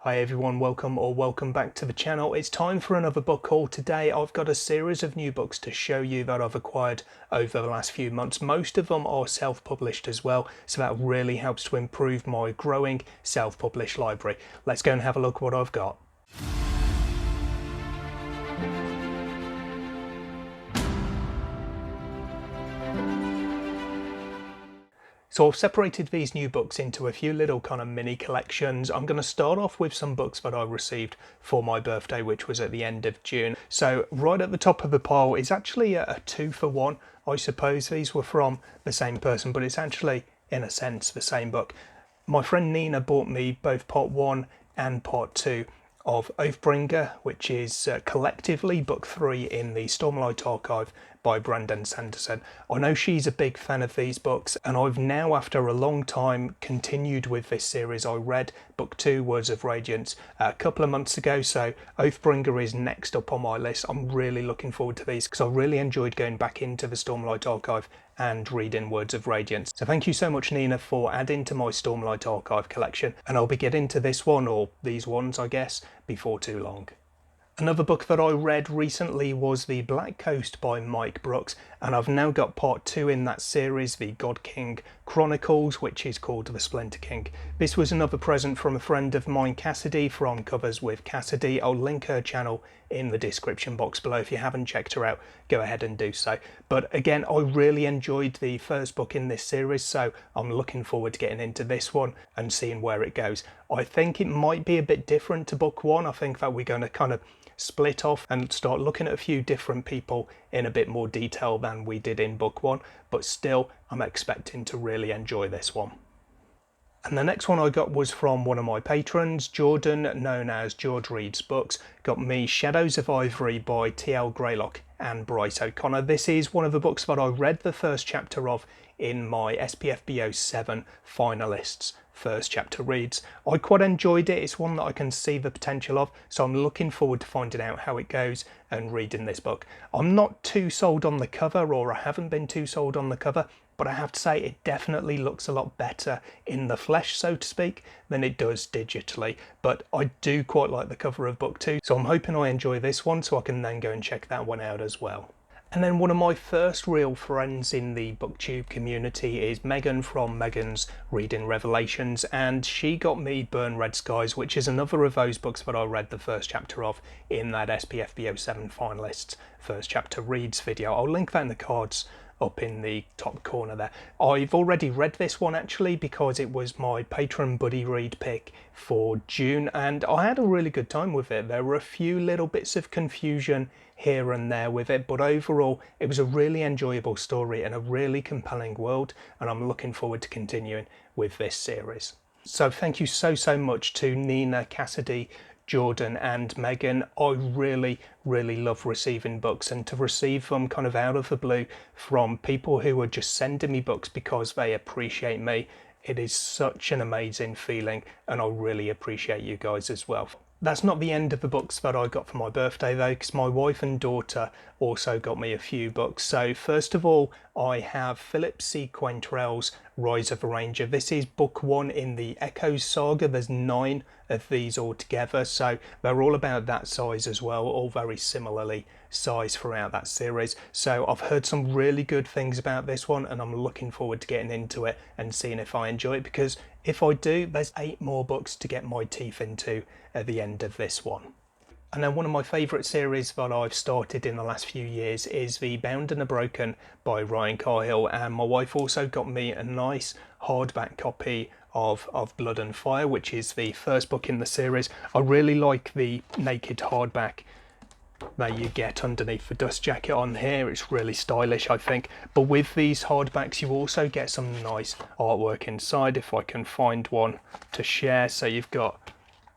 Hi everyone, welcome back to the channel. It's time for another book haul. Today I've got a series of new books to show you that I've acquired over the last few months. Most of them are self-published as well, so that really helps to improve my growing self-published library. Let's go and have a look at what I've got. So I've separated these new books into a few little kind of mini collections. I'm going to start off with some books that I received for my birthday, which was at the end of June. So right at the top of the pile is actually a 2-for-1. I suppose these were from the same person, but it's actually, in a sense, the same book. My friend Nina bought me both part 1 and part 2 of Oathbringer, which is collectively book 3 in the Stormlight Archive by Brandon Sanderson. I know she's a big fan of these books, and I've now, after a long time, continued with this series. I read book 2, Words of Radiance, a couple of months ago, so Oathbringer is next up on my list. I'm really looking forward to these because I really enjoyed going back into the Stormlight Archive and reading Words of Radiance. So thank you so much, Nina, for adding to my Stormlight Archive collection, and I'll be getting to this one, or these ones I guess, before too long. Another book that I read recently was The Black Coast by Mike Brooks, and I've now got part 2 in that series, the God King Chronicles, which is called The Splinter King. This was another present from a friend of mine, Cassidy, from Covers with Cassidy. I'll link her channel in the description box below. If you haven't checked her out, go ahead and do so. But again, I really enjoyed the first book in this series, so I'm looking forward to getting into this one and seeing where it goes. I think it might be a bit different to book 1. I think that we're going to kind of split off and start looking at a few different people in a bit more detail than we did in book 1, but still I'm expecting to really enjoy this one. And the next one I got was from one of my patrons, Jordan, known as George Reads Books, got me Shadows of Ivory by T.L. Greylock and Bryce O'Connor. This is one of the books that I read the first chapter of in my SPFBO 7 finalists first chapter reads. I quite enjoyed it. It's one that I can see the potential of, so I'm looking forward to finding out how it goes and reading this book. I'm not too sold on the cover, or I haven't been too sold on the cover, but I have to say it definitely looks a lot better in the flesh, so to speak, than it does digitally. But I do quite like the cover of book 2, so I'm hoping I enjoy this one so I can then go and check that one out as well. And then one of my first real friends in the BookTube community is Megan from Megan's Reading Revelations, and she got me Burn Red Skies, which is another of those books that I read the first chapter of in that SPFBO 7 finalists first chapter reads video. I'll link that in the cards up in the top corner there. I've already read this one actually because it was my patron buddy read pick for June, and I had a really good time with it. There were a few little bits of confusion here and there with it, but overall it was a really enjoyable story and a really compelling world, and I'm looking forward to continuing with this series. So thank you so much to Nina, Cassidy, Jordan and Megan. I really love receiving books, and to receive them kind of out of the blue from people who are just sending me books because they appreciate me, it is such an amazing feeling, and I really appreciate you guys as well. That's not the end of the books that I got for my birthday though, because my wife and daughter also got me a few books. So first of all, I have Philip C. Quantrell's Rise of a Ranger. This is book 1 in the Echoes saga. There's 9 of these altogether, so they're all about that size as well, all very similarly sized throughout that series. So I've heard some really good things about this one, and I'm looking forward to getting into it and seeing if I enjoy it, because if I do, there's 8 more books to get my teeth into at the end of this one. And then one of my favourite series that I've started in the last few years is the Bound and the Broken by Ryan Cahill, and my wife also got me a nice hardback copy of Blood and Fire, which is the first book in the series. I really like the naked hardback that you get underneath the dust jacket on here. It's really stylish, I think. But with these hardbacks you also get some nice artwork inside, if I can find one to share. So you've got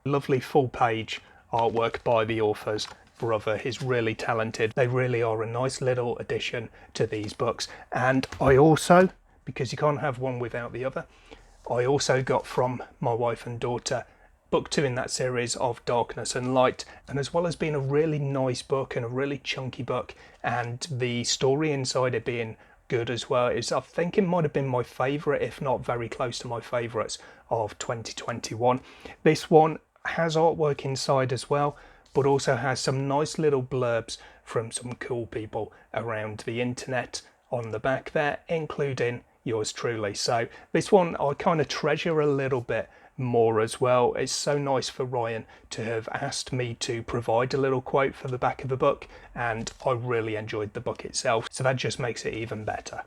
lovely full page artwork by the author's brother. He's really talented. They really are a nice little addition to these books. And I also, because you can't have one without the other, I also got from my wife and daughter book 2 in that series of Darkness and Light, and as well as being a really nice book and a really chunky book, and the story inside it being good as well, is I think it might have been my favourite, if not very close to my favourites of 2021. This one has artwork inside as well, but also has some nice little blurbs from some cool people around the internet on the back there, including yours truly. So this one I kind of treasure a little bit more as well. It's so nice for Ryan to have asked me to provide a little quote for the back of the book, and I really enjoyed the book itself, so that just makes it even better.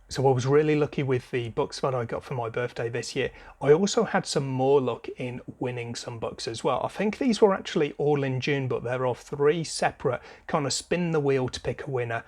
So I was really lucky with the books that I got for my birthday this year. I also had some more luck in winning some books as well. I think these were actually all in June, but there are 3 separate kind of spin the wheel to pick a winner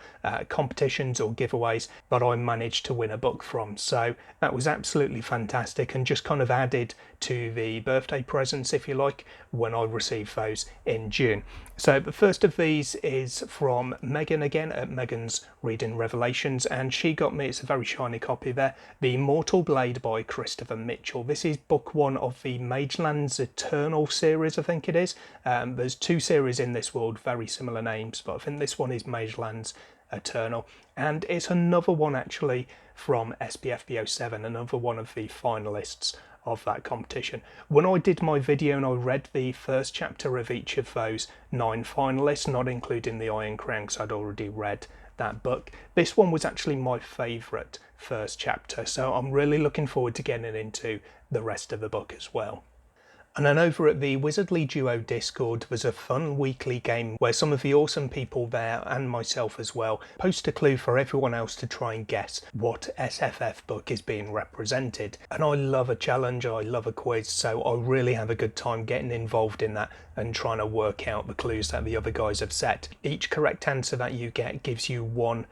competitions or giveaways that I managed to win a book from. So that was absolutely fantastic and just kind of added to the birthday presents, if you like, when I received those in June. So the first of these is from Megan again at Megan's Reading Revelations, and she got me, it's a very shiny copy there, The Mortal Blade by Christopher Mitchell. This is book 1 of the Magelands Eternal series, I think it is. There's 2 series in this world, very similar names, but I think this one is Magelands Eternal, and it's another one actually from SPFBO 7, another one of the finalists of that competition. When I did my video and I read the first chapter of each of those 9 finalists, not including the Iron Crown because I'd already read that book, this one was actually my favourite first chapter, so I'm really looking forward to getting into the rest of the book as well. And then over at the Wizardly Duo Discord, there's a fun weekly game where some of the awesome people there, and myself as well, post a clue for everyone else to try and guess what SFF book is being represented. And I love a challenge, I love a quiz, so I really have a good time getting involved in that and trying to work out the clues that the other guys have set. Each correct answer that you get gives you one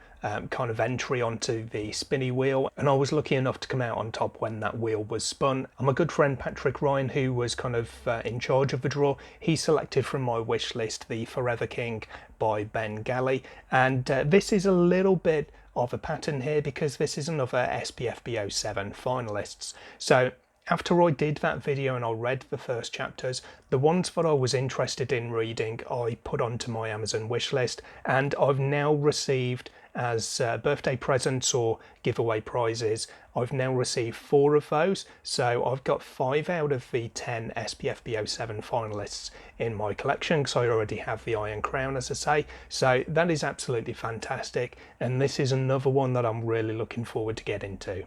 kind of entry onto the spinny wheel, and I was lucky enough to come out on top when that wheel was spun. And my good friend Patrick Ryan, who was kind of in charge of the draw, he selected from my wish list The Forever King by Ben Galley, and this is a little bit of a pattern here because this is another SPFBO 7 finalists. So after I did that video and I read the first chapters, the ones that I was interested in reading I put onto my Amazon wishlist, and I've now received as birthday presents or giveaway prizes, I've now received 4 of those, so I've got 5 out of the 10 SPFBO 7 finalists in my collection because I already have the Iron Crown, as I say, so that is absolutely fantastic, and this is another one that I'm really looking forward to get into.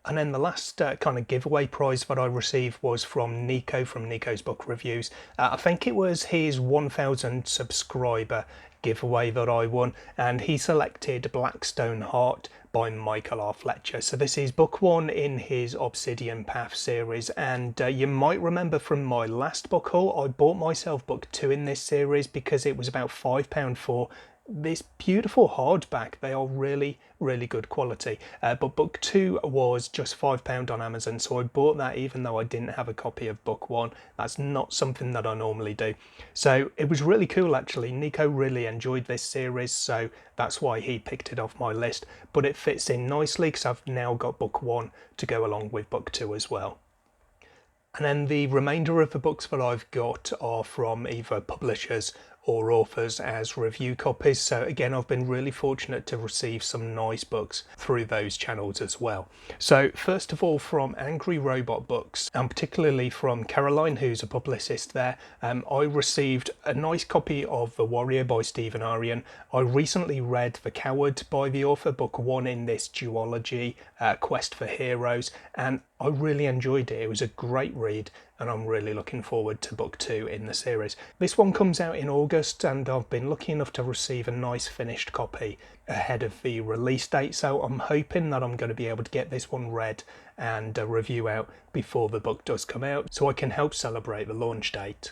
And then the last kind of giveaway prize that I received was from Nico, from Nico's Book Reviews. I think it was his 1000 subscriber giveaway that I won, and he selected Blackstone Heart by Michael R. Fletcher. So this is book 1 in his Obsidian Path series, and you might remember from my last book haul, I bought myself book 2 in this series because it was about £5 for this beautiful hardback. They are really good quality, but book 2 was just £5 on Amazon, so I bought that even though I didn't have a copy of book 1. That's not something that I normally do, so it was really cool actually. Nico really enjoyed this series, so that's why he picked it off my list, but it fits in nicely because I've now got book 1 to go along with book 2 as well. And then the remainder of the books that I've got are from either publishers or authors as review copies. So again, I've been really fortunate to receive some nice books through those channels as well. So first of all, from Angry Robot Books, and particularly from Caroline, who's a publicist there, I received a nice copy of The Warrior by Stephen Aryan. I recently read The Coward by the author, book 1 in this duology, Quest for Heroes, and I really enjoyed it. It was a great read, and I'm really looking forward to book 2 in the series. This one comes out in August, and I've been lucky enough to receive a nice finished copy ahead of the release date, so I'm hoping that I'm going to be able to get this one read and a review out before the book does come out, so I can help celebrate the launch date.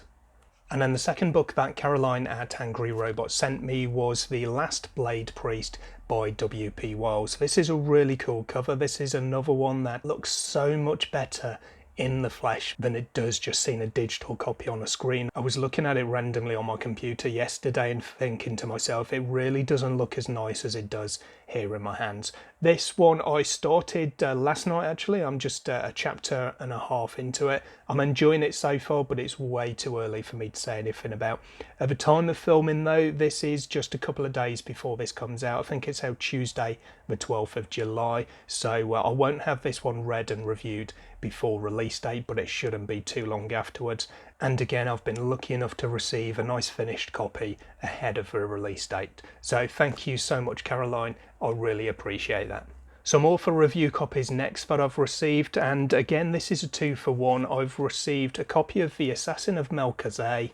And then the second book that Caroline at Angry Robot sent me was The Last Blade Priest by W.P. Wiles. This is a really cool cover. This is another one that looks so much better in the flesh than it does just seeing a digital copy on a screen. I was looking at it randomly on my computer yesterday and thinking to myself, it really doesn't look as nice as it does here in my hands. This one I started last night actually. I'm just a chapter and a half into it. I'm enjoying it so far, but it's way too early for me to say anything about. At the time of filming though, this is just a couple of days before this comes out. I think it's out Tuesday the 12th of July, so I won't have this one read and reviewed before release date, but it shouldn't be too long afterwards. And again, I've been lucky enough to receive a nice finished copy ahead of the release date. So thank you so much, Caroline. I really appreciate that. Some author review copies next that I've received, and again this is a 2-for-1. I've received a copy of The Assassin of Malcazet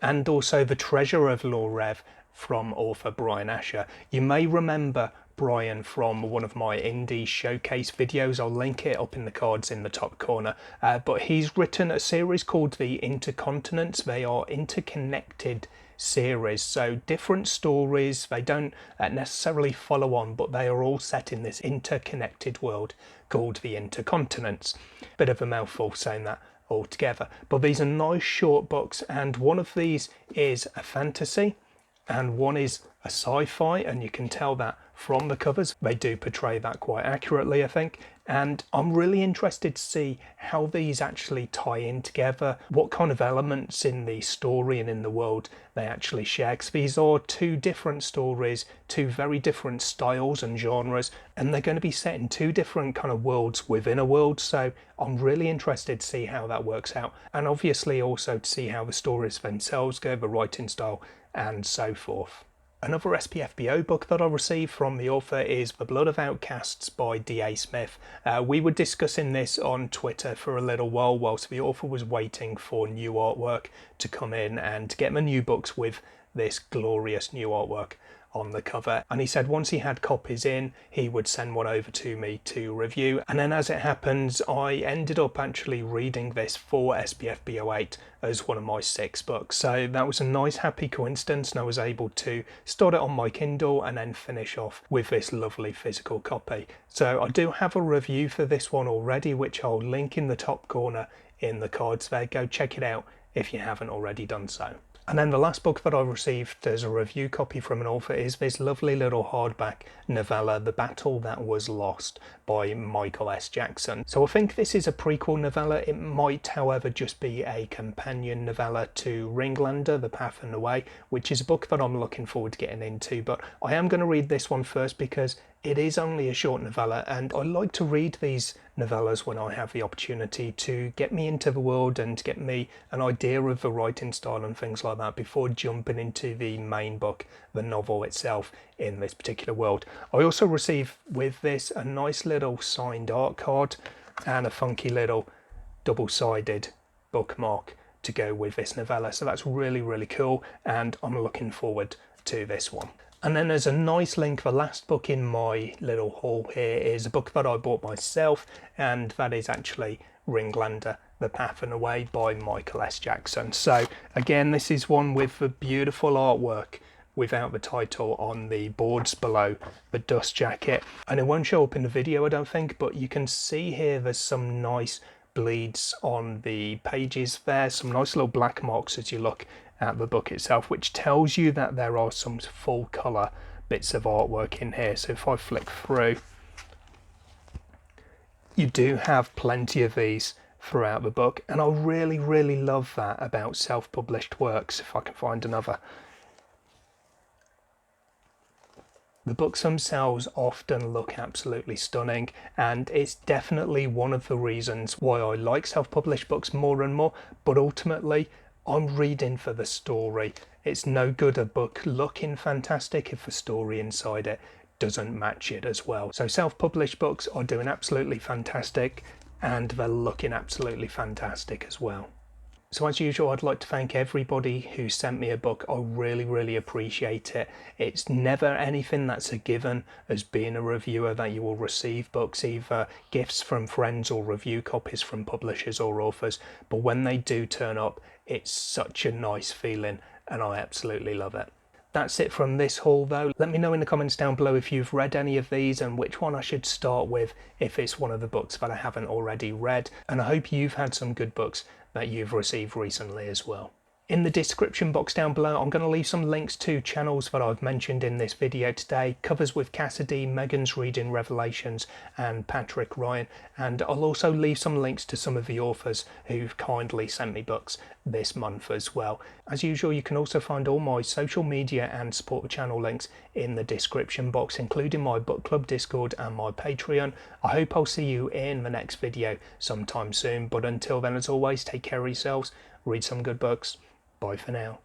and also The Treasure of Lorev from author Brian Asher. You may remember Brian from one of my indie showcase videos. I'll link it up in the cards in the top corner. But he's written a series called The Intercontinents. They are interconnected series, so different stories. They don't necessarily follow on, but they are all set in this interconnected world called the Intercontinents. Bit of a mouthful saying that all together, but these are nice short books, and one of these is a fantasy and one is a sci-fi, and you can tell that from the covers. They do portray that quite accurately, I think, and I'm really interested to see how these actually tie in together, what kind of elements in the story and in the world they actually share, because these are two different stories, two very different styles and genres, and they're going to be set in two different kind of worlds within a world, so I'm really interested to see how that works out, and obviously also to see how the stories themselves go, the writing style, and so forth. Another SPFBO book that I received from the author is The Blood of Outcasts by D.A. Smith. We were discussing this on Twitter for a little while whilst the author was waiting for new artwork to come in and to get my new books with this glorious new artwork on the cover, and he said once he had copies in he would send one over to me to review, and then as it happens I ended up actually reading this for SPFBO8 as one of my 6 books, so that was a nice happy coincidence, and I was able to start it on my Kindle and then finish off with this lovely physical copy. So I do have a review for this one already, which I'll link in the top corner in the cards there. Go check it out if you haven't already done so. And then the last book that I received as a review copy from an author is this lovely little hardback novella, The Battle That Was Lost by Michael S. Jackson. So I think this is a prequel novella. It might, however, just be a companion novella to Ringlander, The Path and the Way, which is a book that I'm looking forward to getting into. But I am going to read this one first because it is only a short novella, and I like to read these novellas when I have the opportunity to get me into the world and to get me an idea of the writing style and things like that before jumping into the main book, the novel itself in this particular world. I also received with this a nice little signed art card and a funky little double-sided bookmark to go with this novella, so that's really, really cool, and I'm looking forward to this one. And then there's a nice link. The last book in my little haul here is a book that I bought myself, and that is actually Ringlander, The Path and the Way by Michael S. Jackson. So again, this is one with the beautiful artwork without the title on the boards below the dust jacket, and it won't show up in the video I don't think, but you can see here there's some nice bleeds on the pages there, some nice little black marks as you look at the book itself, which tells you that there are some full colour bits of artwork in here. So if I flick through, you do have plenty of these throughout the book, and I really, really love that about self-published works. If I can find another. The books themselves often look absolutely stunning, and it's definitely one of the reasons why I like self-published books more and more, but ultimately I'm reading for the story. It's no good a book looking fantastic if the story inside it doesn't match it as well. So self-published books are doing absolutely fantastic, and they're looking absolutely fantastic as well. So as usual, I'd like to thank everybody who sent me a book. I really, really appreciate it. It's never anything that's a given as being a reviewer that you will receive books, either gifts from friends or review copies from publishers or authors. But when they do turn up, it's such a nice feeling, and I absolutely love it. That's it from this haul though. Let me know in the comments down below if you've read any of these and which one I should start with if it's one of the books that I haven't already read. And I hope you've had some good books that you've received recently as well. In the description box down below, I'm going to leave some links to channels that I've mentioned in this video today, Covers with Cassidy, Megan's Reading Revelations and Patrick Ryan, and I'll also leave some links to some of the authors who've kindly sent me books this month as well. As usual, you can also find all my social media and support the channel links in the description box, including my book club Discord and my Patreon. I hope I'll see you in the next video sometime soon, but until then, as always, take care of yourselves, read some good books. Bye for now.